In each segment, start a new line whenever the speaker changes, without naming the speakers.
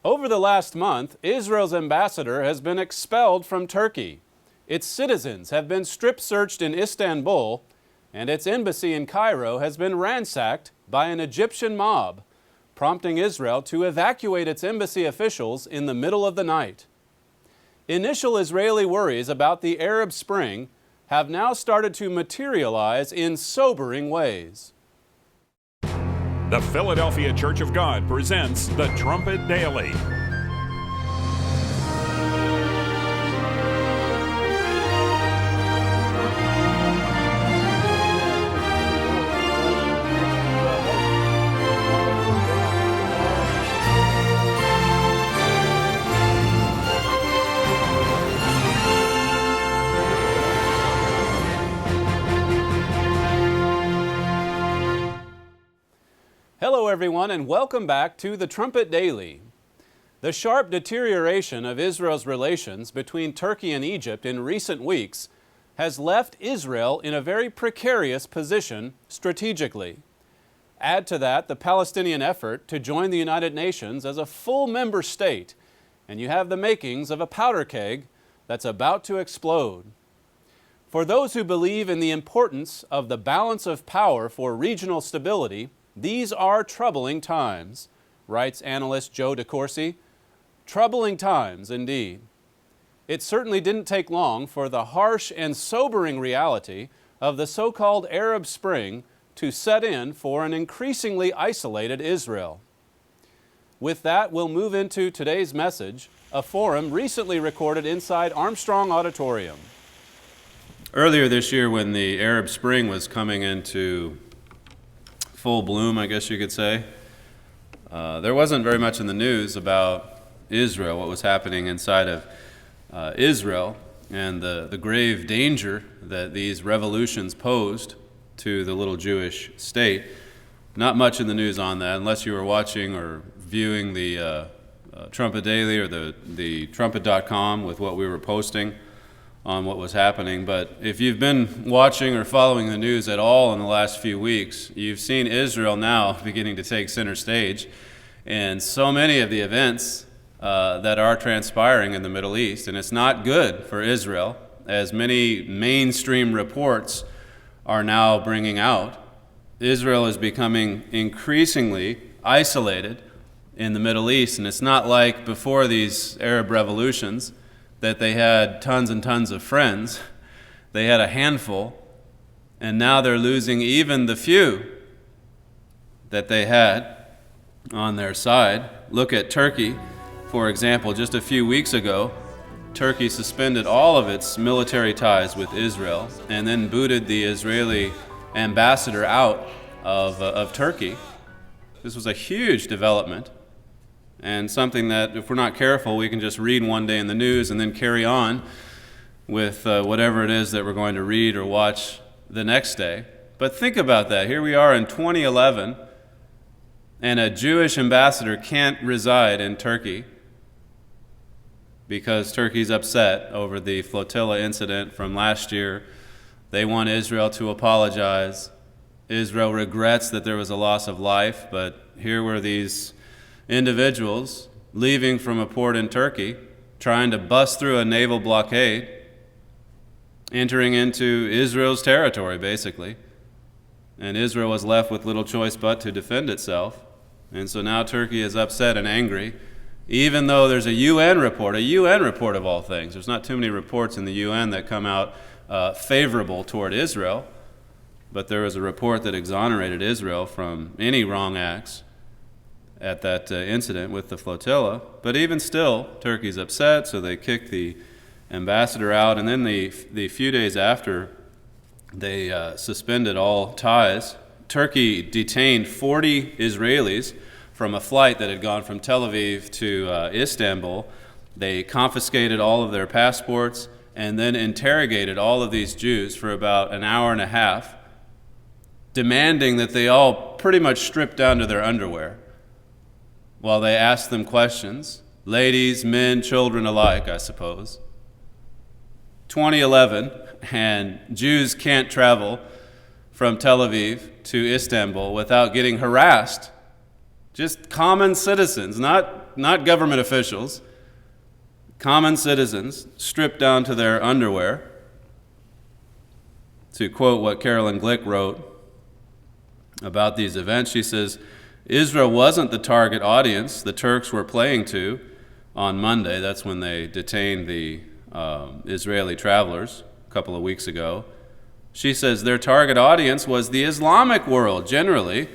Over the last month, Israel's ambassador has been expelled from Turkey. Its citizens have been strip-searched in Istanbul, and its embassy in Cairo has been ransacked by an Egyptian mob, prompting Israel to evacuate its embassy officials in the middle of the night. Initial Israeli worries about the Arab Spring have now started to materialize in sobering ways.
The Philadelphia Church of God presents the Trumpet Daily.
Hello everyone, and welcome back to the Trumpet Daily. The sharp deterioration of Israel's relations between Turkey and Egypt in recent weeks has left Israel in a very precarious position strategically. Add to that the Palestinian effort to join the United Nations as a full member state, and you have the makings of a powder keg that's about to explode. For those who believe in the importance of the balance of power for regional stability, these are troubling times, writes analyst Joe DeCourcy. Troubling times, indeed. It certainly didn't take long for the harsh and sobering reality of the so-called Arab Spring to set in for an increasingly isolated Israel. With that, we'll move into today's message, a forum recently recorded inside Armstrong Auditorium. Earlier this year, when the Arab Spring was coming into full bloom, I guess you could say, there wasn't very much in the news about Israel, what was happening inside of Israel, and the grave danger that these revolutions posed to the little Jewish state. Not much in the news on that, unless you were watching or viewing the Trumpet Daily or the Trumpet.com with what we were posting on what was happening. But if you've been watching or following the news at all in the last few weeks, you've seen Israel now beginning to take center stage in so many of the events that are transpiring in the Middle East. And it's not good for Israel, as many mainstream reports are now bringing out. Israel is becoming increasingly isolated in the Middle East, and it's not like before these Arab revolutions that they had tons and tons of friends. They had a handful, and now they're losing even the few that they had on their side. Look at Turkey, for example. Just a few weeks ago, Turkey suspended all of its military ties with Israel and then booted the Israeli ambassador out of Turkey. This was a huge development, and something that, if we're not careful, we can just read one day in the news and then carry on with whatever it is that we're going to read or watch the next day. But think about that. Here we are in 2011, and a Jewish ambassador can't reside in Turkey because Turkey's upset over the flotilla incident from last year. They want Israel to apologize. Israel regrets that there was a loss of life, but here were these individuals leaving from a port in Turkey, trying to bust through a naval blockade, entering into Israel's territory, basically. And Israel was left with little choice but to defend itself. And so now Turkey is upset and angry, even though there's a UN report of all things. There's not too many reports in the UN that come out favorable toward Israel, but there was a report that exonerated Israel from any wrong acts at that incident with the flotilla. But even still, Turkey's upset, so they kicked the ambassador out, and then the few days after they suspended all ties, Turkey detained 40 Israelis from a flight that had gone from Tel Aviv to Istanbul. They confiscated all of their passports and then interrogated all of these Jews for about an hour and a half, demanding that they all pretty much strip down to their underwear while they asked them questions. Ladies, men, children alike, I suppose. 2011, and Jews can't travel from Tel Aviv to Istanbul without getting harassed. Just common citizens, not not government officials, common citizens stripped down to their underwear. To quote what Carolyn Glick wrote about these events, she says, Israel wasn't the target audience the Turks were playing to on Monday. That's when they detained the Israeli travelers a couple of weeks ago. She says their target audience was the Islamic world generally,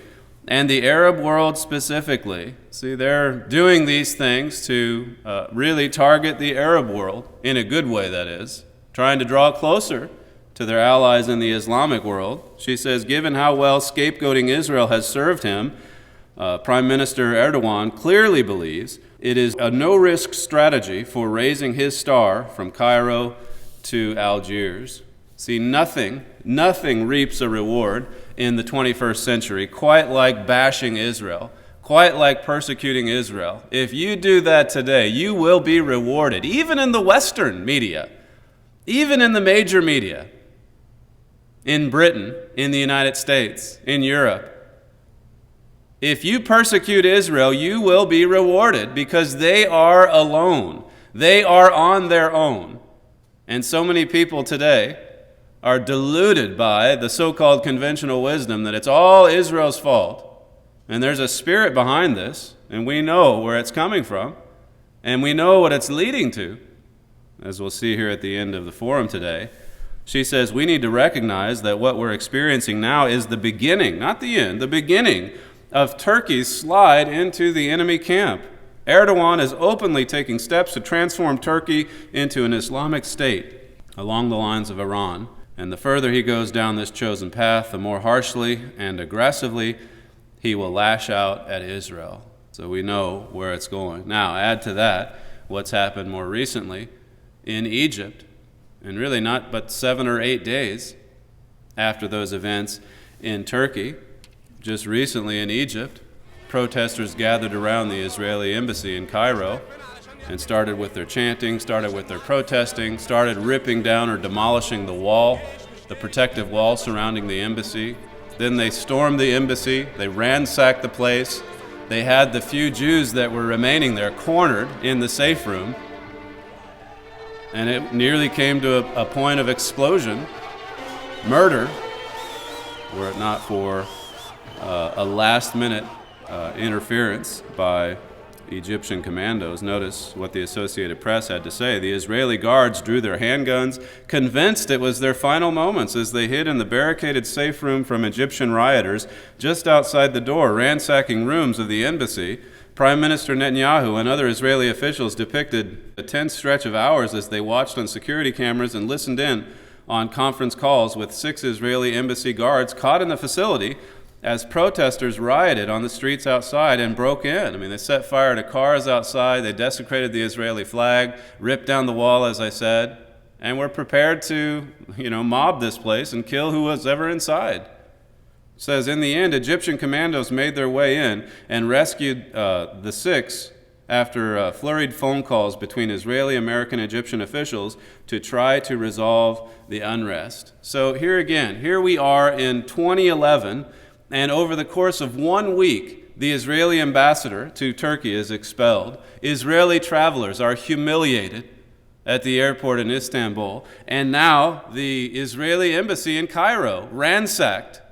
and the Arab world specifically. See, they're doing these things to really target the Arab world, in a good way that is, trying to draw closer to their allies in the Islamic world. She says, given how well scapegoating Israel has served him, Prime Minister Erdogan clearly believes it is a no-risk strategy for raising his star from Cairo to Algiers. See, nothing reaps a reward in the 21st century quite like bashing Israel, quite like persecuting Israel. If you do that today, you will be rewarded, even in the Western media, even in the major media, in Britain, in the United States, in Europe. If you persecute Israel, you will be rewarded because they are alone. They are on their own. And so many people today are deluded by the so-called conventional wisdom that it's all Israel's fault. And there's a spirit behind this, and we know where it's coming from, and we know what it's leading to, as we'll see here at the end of the forum today. She says we need to recognize that what we're experiencing now is the beginning, not the end, the beginning of Turkey's slide into the enemy camp. Erdogan is openly taking steps to transform Turkey into an Islamic state along the lines of Iran. And the further he goes down this chosen path, the more harshly and aggressively he will lash out at Israel. So we know where it's going. Now, add to that what's happened more recently in Egypt, and really not but 7 or 8 days after those events in Turkey. Just recently in Egypt, protesters gathered around the Israeli embassy in Cairo and started with their chanting, started with their protesting, started ripping down or demolishing the wall, the protective wall surrounding the embassy. Then they stormed the embassy, they ransacked the place. They had the few Jews that were remaining there cornered in the safe room, and it nearly came to a point of explosion, murder, were it not for a last-minute interference by Egyptian commandos. Notice what the Associated Press had to say. The Israeli guards drew their handguns, convinced it was their final moments as they hid in the barricaded safe room from Egyptian rioters just outside the door, ransacking rooms of the embassy. Prime Minister Netanyahu and other Israeli officials depicted a tense stretch of hours as they watched on security cameras and listened in on conference calls with 6 Israeli embassy guards caught in the facility as protesters rioted on the streets outside and broke in. I mean, they set fire to cars outside, they desecrated the Israeli flag, ripped down the wall, as I said, and were prepared to, mob this place and kill who was ever inside. It says, in the end, Egyptian commandos made their way in and rescued the 6 after flurried phone calls between Israeli, American, Egyptian officials to try to resolve the unrest. So here we are in 2011, and over the course of 1 week, the Israeli ambassador to Turkey is expelled. Israeli travelers are humiliated at the airport in Istanbul. And now the Israeli embassy in Cairo ransacked.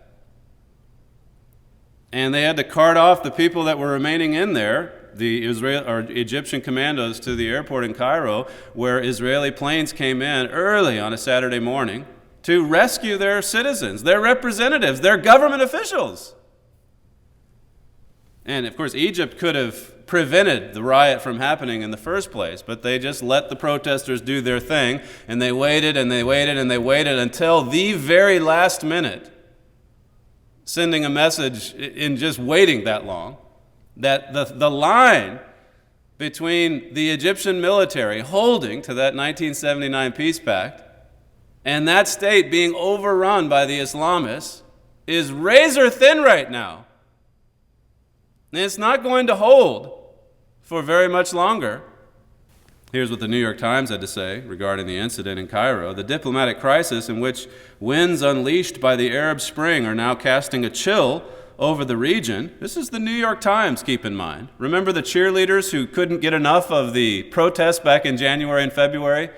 And they had to cart off the people that were remaining in there, the Egyptian commandos, to the airport in Cairo, where Israeli planes came in early on a Saturday morning to rescue their citizens, their representatives, their government officials. And of course, Egypt could have prevented the riot from happening in the first place, but they just let the protesters do their thing, and they waited and they waited and they waited until the very last minute, sending a message in just waiting that long, that the line between the Egyptian military holding to that 1979 peace pact and that state being overrun by the Islamists is razor thin right now. And it's not going to hold for very much longer. Here's what the New York Times had to say regarding the incident in Cairo. The diplomatic crisis in which winds unleashed by the Arab Spring are now casting a chill over the region. This is the New York Times, keep in mind. Remember the cheerleaders who couldn't get enough of the protests back in January and February?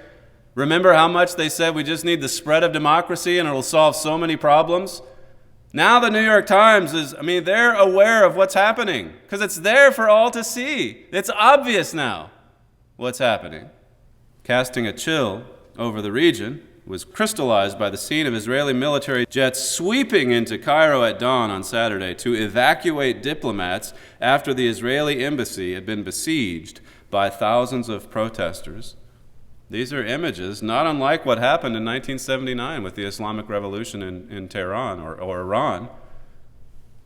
Remember how much they said we just need the spread of democracy and it'll solve so many problems? Now the New York Times they're aware of what's happening because it's there for all to see. It's obvious now what's happening. Casting a chill over the region was crystallized by the scene of Israeli military jets sweeping into Cairo at dawn on Saturday to evacuate diplomats after the Israeli embassy had been besieged by thousands of protesters. These are images not unlike what happened in 1979 with the Islamic Revolution in Tehran or Iran.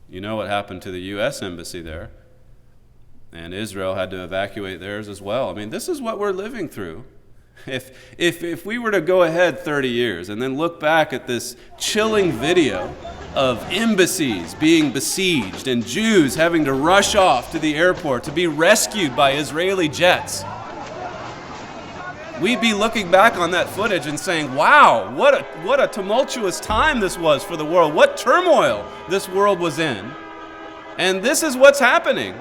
You know what happened to the U.S. embassy there. And Israel had to evacuate theirs as well. This is what we're living through. If we were to go ahead 30 years and then look back at this chilling video of embassies being besieged and Jews having to rush off to the airport to be rescued by Israeli jets, we'd be looking back on that footage and saying, wow, what a tumultuous time this was for the world. What turmoil this world was in. And this is what's happening.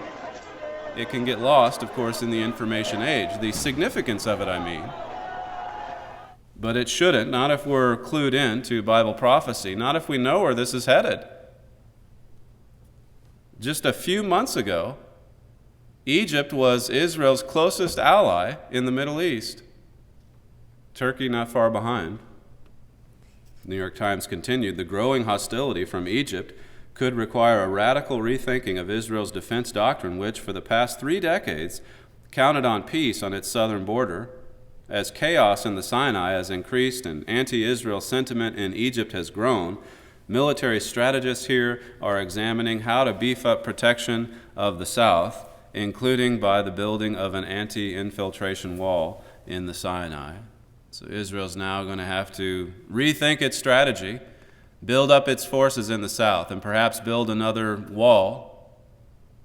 It can get lost, of course, in the information age. The significance of it, But it shouldn't, not if we're clued in to Bible prophecy, not if we know where this is headed. Just a few months ago, Egypt was Israel's closest ally in the Middle East. Turkey not far behind. The New York Times continued, the growing hostility from Egypt could require a radical rethinking of Israel's defense doctrine, which for the past 3 decades counted on peace on its southern border. As chaos in the Sinai has increased and anti-Israel sentiment in Egypt has grown, military strategists here are examining how to beef up protection of the south, including by the building of an anti-infiltration wall in the Sinai. So Israel's now going to have to rethink its strategy, build up its forces in the south, and perhaps build another wall,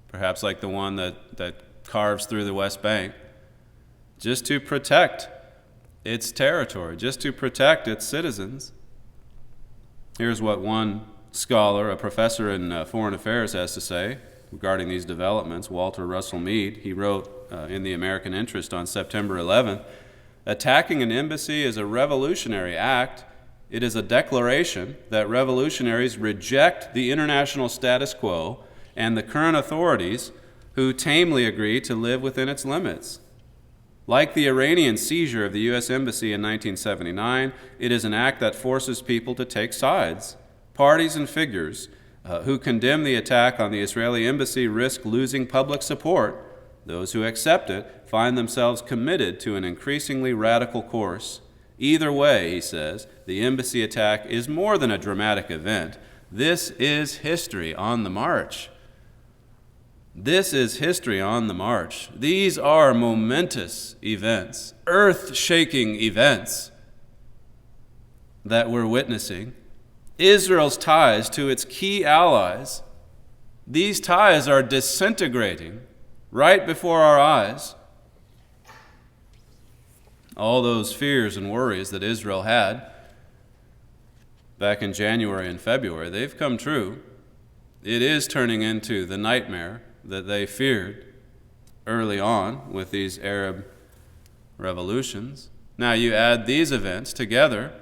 perhaps like the one that carves through the West Bank, just to protect its territory, just to protect its citizens. Here's what one scholar, a professor in foreign affairs, has to say regarding these developments. Walter Russell Mead, he wrote in The American Interest on September 11th, attacking an embassy is a revolutionary act. It is a declaration that revolutionaries reject the international status quo and the current authorities who tamely agree to live within its limits. Like the Iranian seizure of the U.S. Embassy in 1979, it is an act that forces people to take sides. Parties and figures who condemn the attack on the Israeli embassy risk losing public support. Those who accept it find themselves committed to an increasingly radical course. Either way, he says, the embassy attack is more than a dramatic event. This is history on the march. This is history on the march. These are momentous events, earth-shaking events that we're witnessing. Israel's ties to its key allies, these ties are disintegrating right before our eyes. All those fears and worries that Israel had back in January and February, they've come true. It is turning into the nightmare that they feared early on with these Arab revolutions. Now you add these events together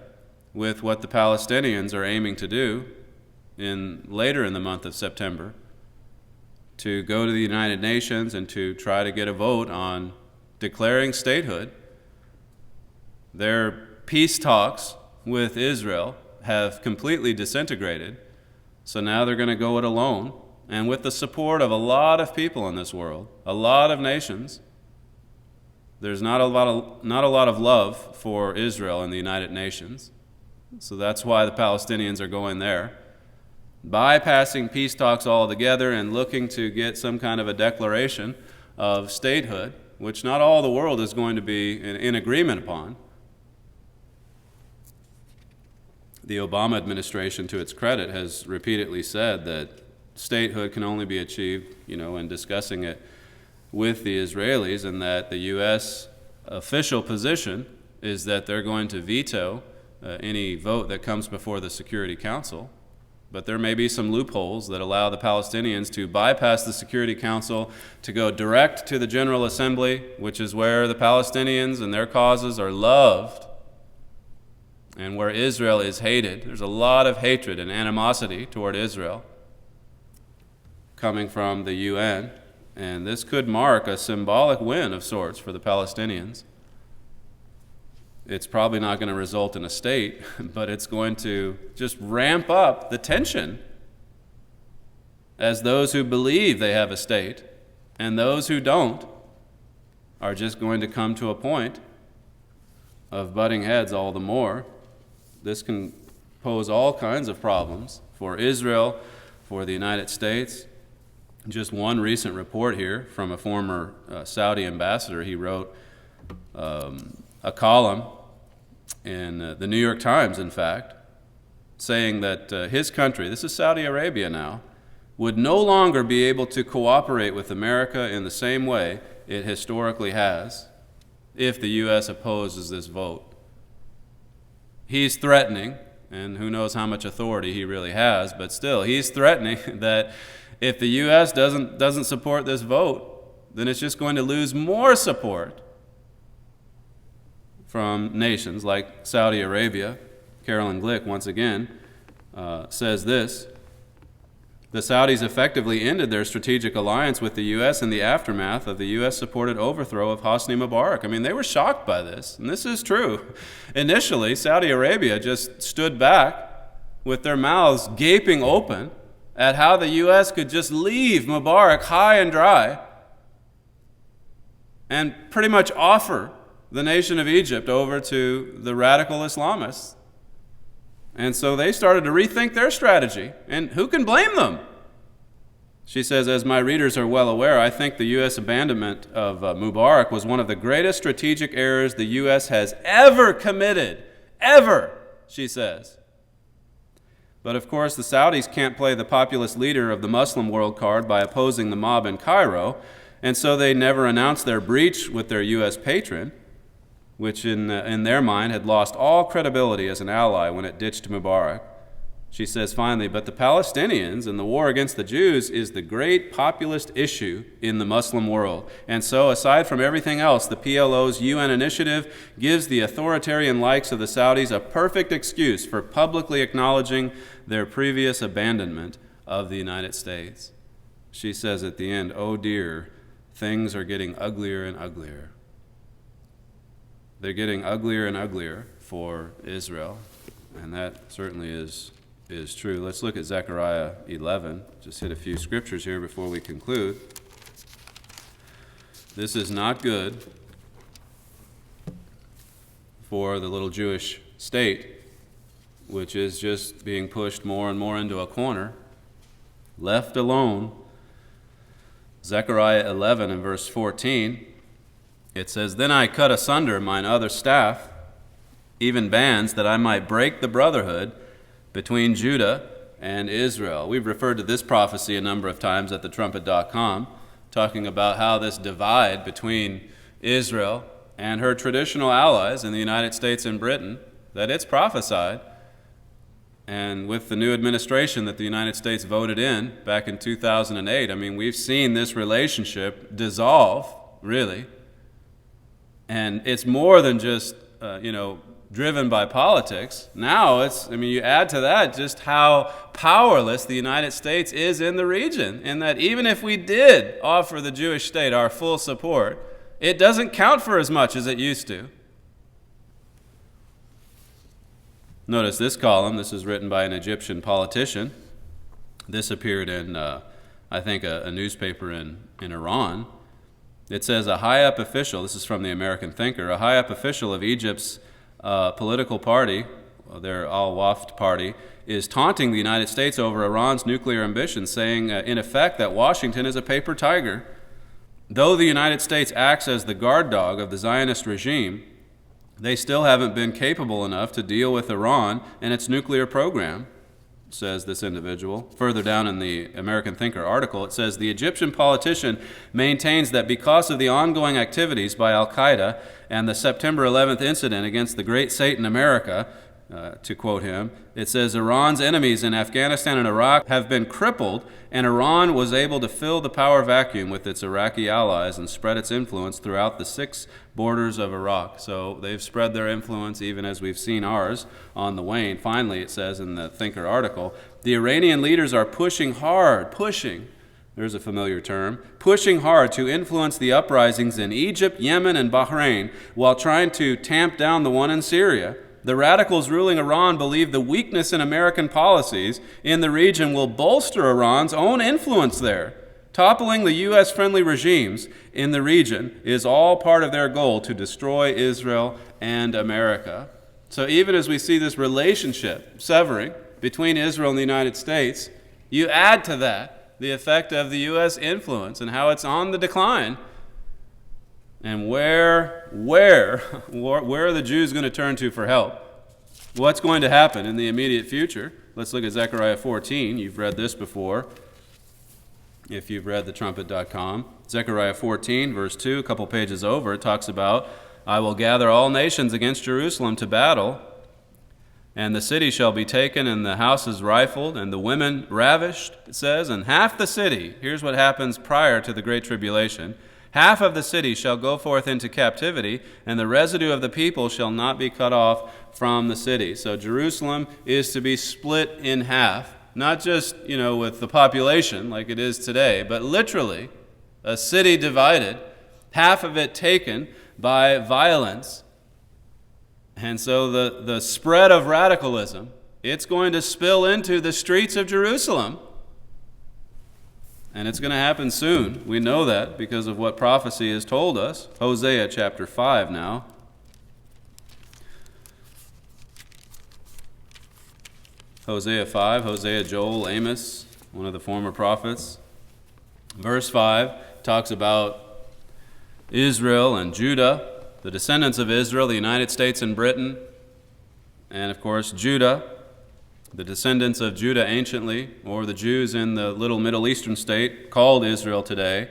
with what the Palestinians are aiming to do later in the month of September, to go to the United Nations and to try to get a vote on declaring statehood. Their peace talks with Israel have completely disintegrated, so now they're going to go it alone, and with the support of a lot of people in this world, a lot of nations. There's not a lot of love for Israel in the United Nations, so that's why the Palestinians are going there, bypassing peace talks altogether and looking to get some kind of a declaration of statehood, which not all the world is going to be in agreement upon. The Obama administration, to its credit, has repeatedly said that statehood can only be achieved, in discussing it with the Israelis, and that the U.S. official position is that they're going to veto any vote that comes before the Security Council. but there may be some loopholes that allow the Palestinians to bypass the Security Council to go direct to the General Assembly, which is where the Palestinians and their causes are loved and where Israel is hated. There's a lot of hatred and animosity toward Israel coming from the UN, and this could mark a symbolic win of sorts for the Palestinians. It's probably not going to result in a state, but it's going to just ramp up the tension as those who believe they have a state and those who don't are just going to come to a point of butting heads all the more. This can pose all kinds of problems for Israel, for the United States. Just one recent report here from a former Saudi ambassador. He wrote a column in the New York Times, in fact, saying that his country, this is Saudi Arabia now, would no longer be able to cooperate with America in the same way it historically has if the U.S. opposes this vote. He's threatening, and who knows how much authority he really has, but still, he's threatening that if the U.S. doesn't support this vote, then it's just going to lose more support from nations like Saudi Arabia. Carolyn GLICK, once again, says this: the Saudis effectively ended their strategic alliance with the U.S. in the aftermath of the U.S.-supported overthrow of Hosni Mubarak. I mean, they were shocked by this, and this is true. Initially, Saudi Arabia just stood back with their mouths gaping open at how the U.S. could just leave Mubarak high and dry and pretty much offer the nation of Egypt over to the radical Islamists. And so they started to rethink their strategy, and who can blame them? She says, as my readers are well aware, I think the U.S. abandonment of Mubarak was one of the greatest strategic errors the U.S. has ever committed. Ever, she says. But of course, the Saudis can't play the populist leader of the Muslim world card by opposing the mob in Cairo, and so they never announced their breach with their U.S. patron, which in their mind had lost all credibility as an ally when it ditched Mubarak. She says finally, but the Palestinians and the war against the Jews is the great populist issue in the Muslim world. And so, aside from everything else, the PLO's UN initiative gives the authoritarian likes of the Saudis a perfect excuse for publicly acknowledging their previous abandonment of the United States. She says at the end, oh dear, things are getting uglier and uglier. They're getting uglier and uglier for Israel, and that certainly is true. Let's look at Zechariah 11. Just hit a few scriptures here before we conclude. This is not good for the little Jewish state, which is just being pushed more and more into a corner, left alone. Zechariah 11 and verse 14, it says, then I cut asunder mine other staff, even bands, that I might break the brotherhood between Judah and Israel. We've referred to this prophecy a number of times at thetrumpet.com, talking about how this divide between Israel and her traditional allies in the United States and Britain, that it's prophesied. And with the new administration that the United States voted in back in 2008, I mean, we've seen this relationship dissolve, really. And it's more than just, driven by politics. Now you add to that just how powerless the United States is in the region, in that even if we did offer the Jewish state our full support, it doesn't count for as much as it used to. Notice this column. This is written by an Egyptian politician. This appeared in, I think, a newspaper in Iran. It says a high-up official, this is from the American Thinker, a high-up official of Egypt's political party, their Al-Wafd party, is taunting the United States over Iran's nuclear ambitions, saying, in effect, that Washington is a paper tiger. Though the United States acts as the guard dog of the Zionist regime, they still haven't been capable enough to deal with Iran and its nuclear program, says this individual. Further down in the American Thinker article, it says, the Egyptian politician maintains that because of the ongoing activities by al-Qaeda and the September 11th incident against the great Satan America, to quote him. It says, Iran's enemies in Afghanistan and Iraq have been crippled, and Iran was able to fill the power vacuum with its Iraqi allies and spread its influence throughout the 6 borders of Iraq. So they've spread their influence even as we've seen ours on the wane. Finally, it says in the Thinker article, the Iranian leaders are pushing hard, there's a familiar term, pushing hard to influence the uprisings in Egypt, Yemen, and Bahrain while trying to tamp down the one in Syria. The radicals ruling Iran believe the weakness in American policies in the region will bolster Iran's own influence there. Toppling the U.S.-friendly regimes in the region is all part of their goal to destroy Israel and America. So even as we see this relationship severing between Israel and the United States, you add to that the effect of the U.S. influence and how it's on the decline. And where are the Jews going to turn to for help? What's going to happen in the immediate future? Let's look at Zechariah 14. You've read this before, if you've read the Trumpet.com. Zechariah 14, verse 2, a couple pages over, it talks about, I will gather all nations against Jerusalem to battle, and the city shall be taken, and the houses rifled, and the women ravished, it says, and half the city, here's what happens prior to the Great Tribulation, half of the city shall go forth into captivity, and the residue of the people shall not be cut off from the city. So Jerusalem is to be split in half, not just, with the population like it is today, but literally a city divided, half of it taken by violence. And so the spread of radicalism, it's going to spill into the streets of Jerusalem. And it's going to happen soon. We know that because of what prophecy has told us. Hosea chapter 5 now. Hosea 5, Hosea, Joel, Amos, one of the former prophets. Verse 5 talks about Israel and Judah, the descendants of Israel, the United States and Britain, and of course Judah, the descendants of Judah anciently, or the Jews in the little Middle Eastern state called Israel today,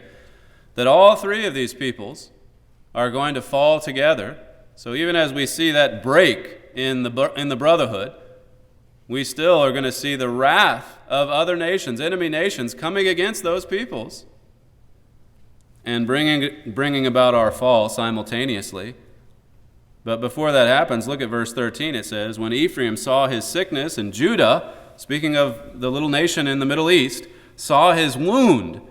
that all three of these peoples are going to fall together. So even as we see that break in the brotherhood, we still are going to see the wrath of other nations, enemy nations, coming against those peoples and bringing about our fall simultaneously. But before that happens, look at verse 13. It says, when Ephraim saw his sickness and Judah, speaking of the little nation in the Middle East, saw his wound,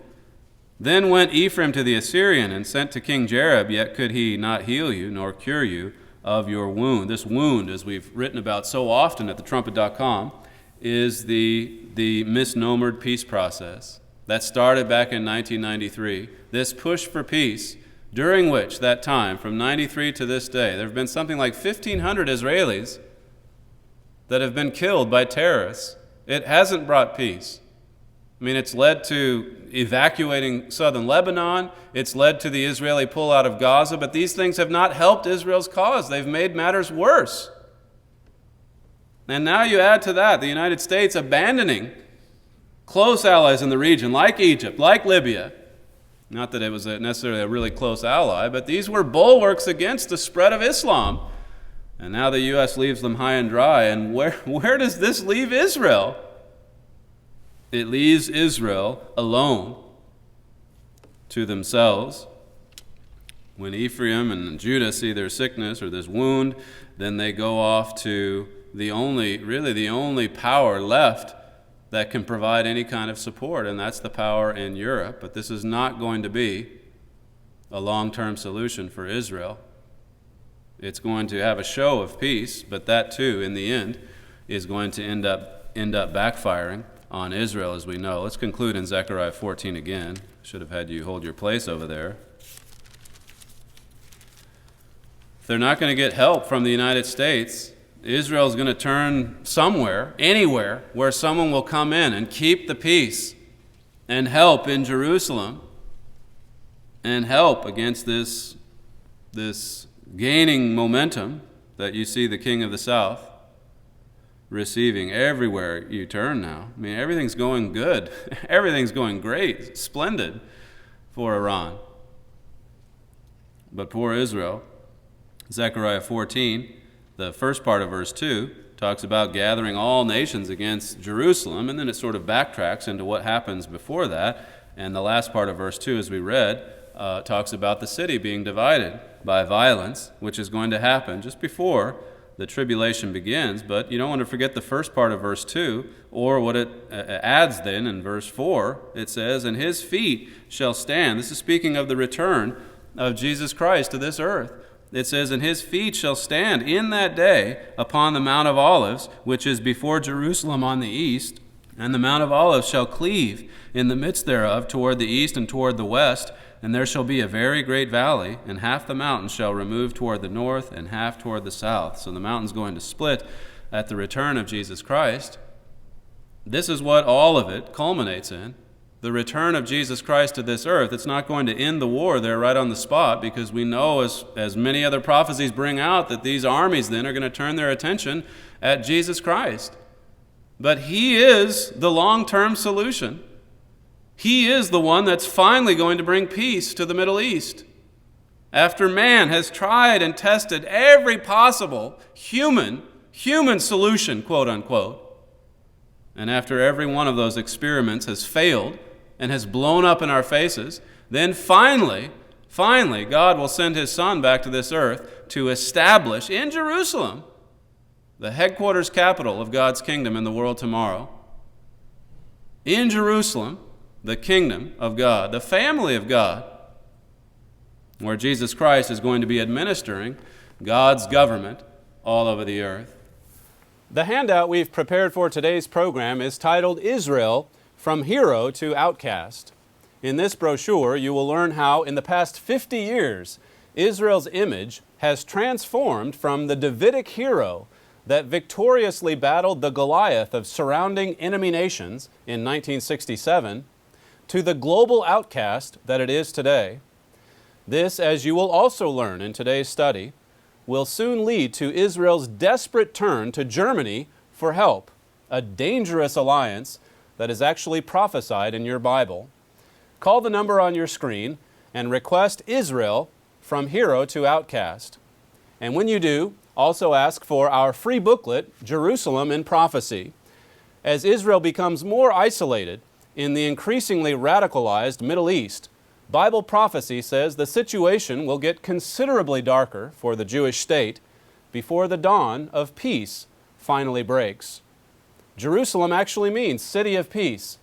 then went Ephraim to the Assyrian and sent to King Jareb, yet could he not heal you nor cure you of your wound. This wound, as we've written about so often at thetrumpet.com, is the misnomered peace process that started back in 1993. This push for peace, during which, that time, from 93 to this day, there have been something like 1,500 Israelis that have been killed by terrorists. It hasn't brought peace. I mean, it's led to evacuating southern Lebanon. It's led to the Israeli pullout of Gaza. But these things have not helped Israel's cause. They've made matters worse. And now you add to that the United States abandoning close allies in the region, like Egypt, like Libya. Not that it was necessarily a really close ally, but these were bulwarks against the spread of Islam. And now the U.S. leaves them high and dry. And where does this leave Israel? It leaves Israel alone to themselves. When Ephraim and Judah see their sickness or this wound, then they go off to the only power left that can provide any kind of support, and that's the power in Europe. But this is not going to be a long-term solution for Israel. It's going to have a show of peace, but that too, in the end, is going to end up backfiring on Israel, as we know. Let's conclude in Zechariah 14 again. Should have had you hold your place over there. If they're not going to get help from the United States, Israel's going to turn somewhere, anywhere, where someone will come in and keep the peace and help in Jerusalem and help against this gaining momentum that you see the king of the south receiving everywhere you turn now. I mean, everything's going good. Everything's going great, splendid for Iran. But poor Israel. Zechariah 14, The first part of verse 2 talks about gathering all nations against Jerusalem, and then it sort of backtracks into what happens before that. And the last part of verse 2, as we read, talks about the city being divided by violence, which is going to happen just before the tribulation begins. But you don't want to forget the first part of verse 2, or what it adds then in verse 4. It says, "And his feet shall stand." This is speaking of the return of Jesus Christ to this earth. It says, "And his feet shall stand in that day upon the Mount of Olives, which is before Jerusalem on the east. And the Mount of Olives shall cleave in the midst thereof toward the east and toward the west. And there shall be a very great valley, and half the mountain shall remove toward the north, and half toward the south." So the mountain's going to split at the return of Jesus Christ. This is what all of it culminates in. The return of Jesus Christ to this earth. It's not going to end the war there right on the spot, because we know, as many other prophecies bring out, that these armies then are going to turn their attention at Jesus Christ. But he is the long-term solution. He is the one that's finally going to bring peace to the Middle East. After man has tried and tested every possible human solution, quote unquote, and after every one of those experiments has failed and has blown up in our faces, then finally, God will send his Son back to this earth to establish in Jerusalem the headquarters capital of God's kingdom in the world tomorrow. In Jerusalem, the kingdom of God, the family of God, where Jesus Christ is going to be administering God's government all over the earth. The handout we've prepared for today's program is titled "Israel, From Hero to Outcast." In this brochure, you will learn how, in the past 50 years, Israel's image has transformed from the Davidic hero that victoriously battled the Goliath of surrounding enemy nations in 1967 to the global outcast that it is today. This, as you will also learn in today's study, will soon lead to Israel's desperate turn to Germany for help, a dangerous alliance that is actually prophesied in your Bible. Call the number on your screen and request Israel, From Hero to Outcast. And when you do, also ask for our free booklet, Jerusalem in Prophecy. As Israel becomes more isolated in the increasingly radicalized Middle East, Bible prophecy says the situation will get considerably darker for the Jewish state before the dawn of peace finally breaks. Jerusalem actually means city of peace,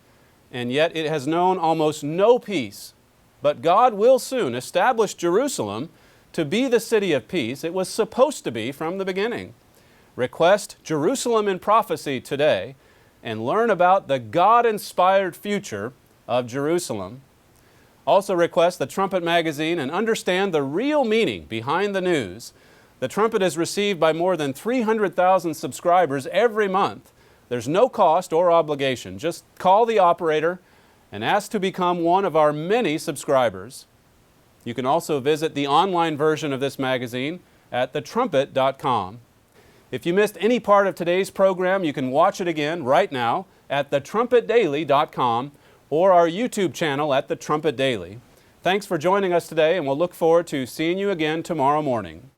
and yet it has known almost no peace. But God will soon establish Jerusalem to be the city of peace it was supposed to be from the beginning. Request Jerusalem in Prophecy today and learn about the God-inspired future of Jerusalem. Also request the Trumpet magazine and understand the real meaning behind the news. The Trumpet is received by more than 300,000 subscribers every month. There's no cost or obligation. Just call the operator and ask to become one of our many subscribers. You can also visit the online version of this magazine at thetrumpet.com. If you missed any part of today's program, you can watch it again right now at thetrumpetdaily.com or our YouTube channel at The Trumpet Daily. Thanks for joining us today, and we'll look forward to seeing you again tomorrow morning.